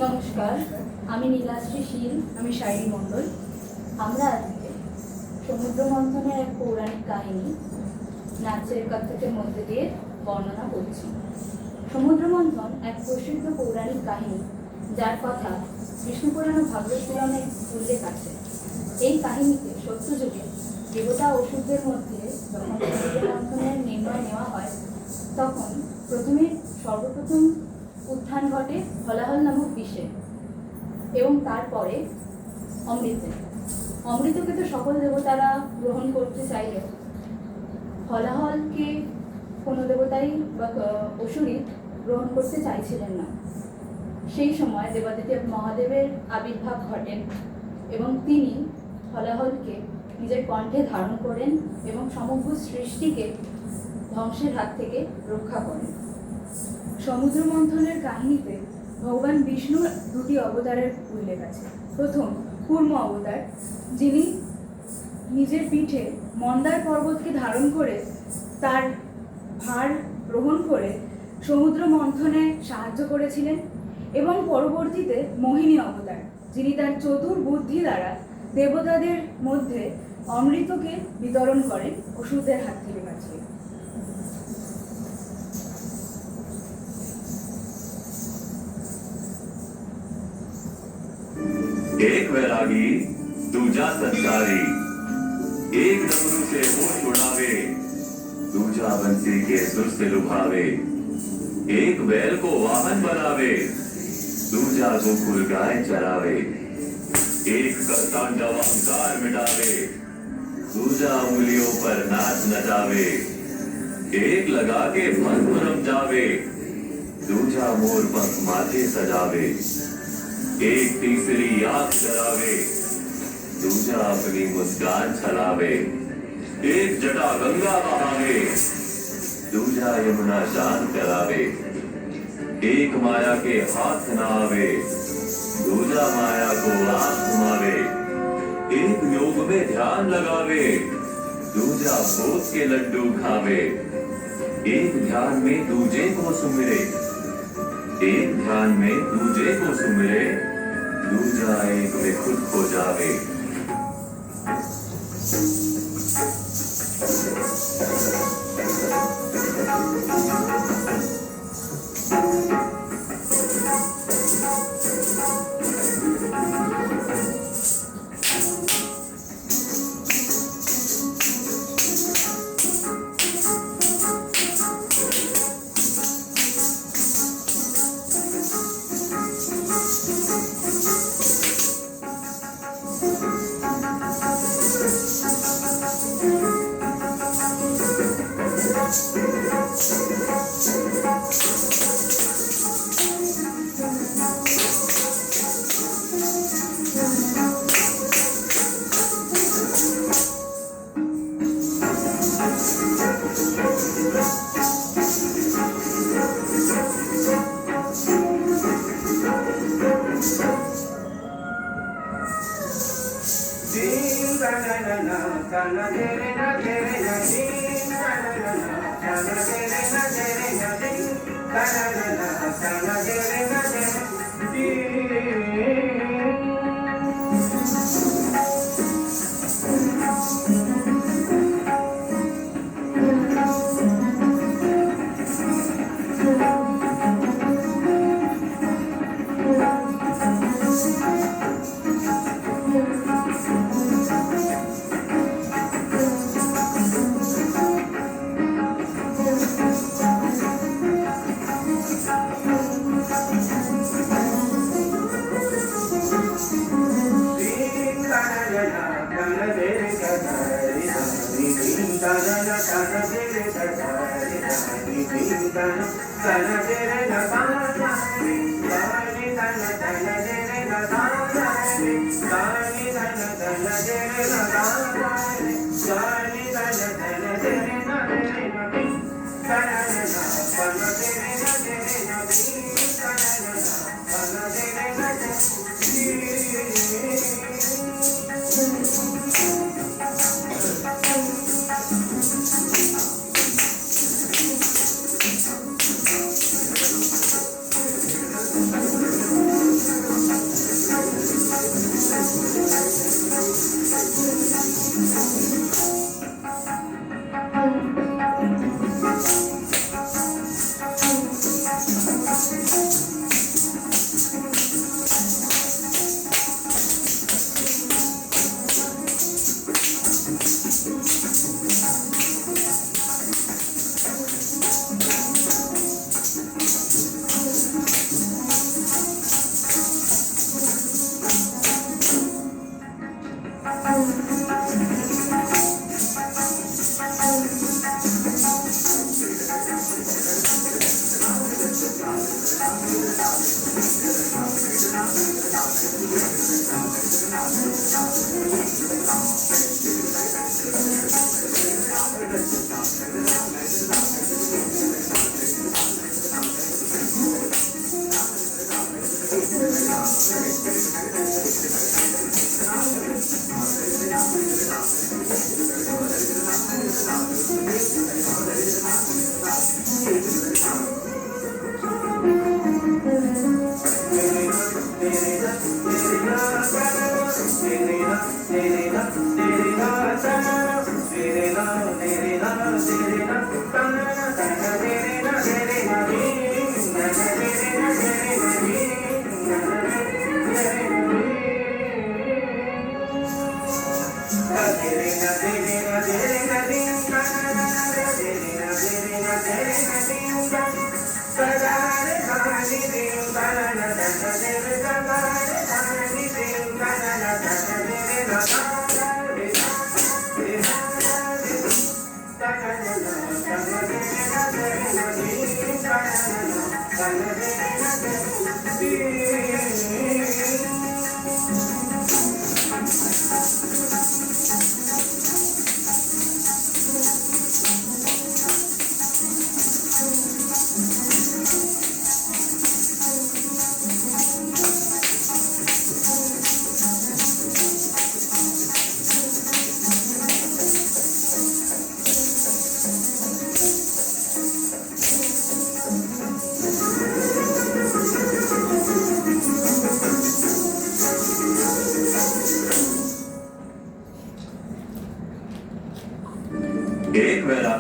নমস্কার, আমি নীলাশ্রী শীল, আমি শায়রি মণ্ডল। আমরা আজকে সমুদ্র মন্থনের এক পৌরাণিক কাহিনী নাচের কত্থকের মধ্যে দিয়ে বর্ণনা করছি। সমুদ্র মন্থন এক প্রসিদ্ধ পৌরাণিক কাহিনী, যার কথা বিষ্ণু পুরাণ ও ভাগবত পুরাণে উল্লেখ আছে। এই কাহিনীতে সত্যযুগে দেবতা অসুরদের মধ্যে যখন সমুদ্র মন্থনের নির্ণয় নেওয়া হয়, তখন সর্বপ্রথম উত্থান ঘটে হলাহল নামক বিষে এবং তারপরে অমৃতকে তো সকল দেবতারা গ্রহণ করতে চাইলেও হলাহলকে কোনো দেবতাই বা অসুরই গ্রহণ করতে চাইছিলেন না। সেই সময় দেবাদিদেব মহাদেবের আবির্ভাব ঘটেন এবং তিনি হলাহলকে নিজের কণ্ঠে ধারণ করেন এবং সমগ্র সৃষ্টিকে ধ্বংসের হাত থেকে রক্ষা করেন। সমুদ্র মন্থনের কাহিনীতে ভগবান বিষ্ণুর দুটি অবতারের উল্লেখ আছে। প্রথম কূর্ম অবতার, যিনি নিজের পিঠে মন্দার পর্বতকে ধারণ করে তার ভার গ্রহণ করে সমুদ্র মন্থনে সাহায্য করেছিলেন, এবং পরবর্তীতে মোহিনী অবতার, যিনি তার চতুর বুদ্ধি দ্বারা দেবতাদের মধ্যে অমৃতকে বিতরণ করেন অসুরদের হাত থেকে বাঁচিয়ে। एक वैरागी दूजा संसारी, एक डमरू से होश उड़ावे, दूजा बंसी के सुर से लुभावे, एक बैल को वाहन बनावे, दूजा गोकुल गाय चरावे, एक कर तांडव अहंकार मिटावे, दूजा उंगलियों पर नाच नचावे, एक लगा के भस्म रमजावे, दूजा मोर पंख माथे सजावे, एक तीसरी आंख जलावे, दूजा अपनी मुस्कान छलावे, एक जटा गंगा बहावे, दूजा यमुना शांत करावे, एक माया के हाथ न आवे, दूजा माया को आंख घुमावे, एक योग में ध्यान लगावे, दूजा भोग के लड्डू खावे, एक ध्यान में दूजे को सुमिरे, एक ध्यान में दूजे को सुमिरे, दूजा एक में खुद खो जावे। एक वेळा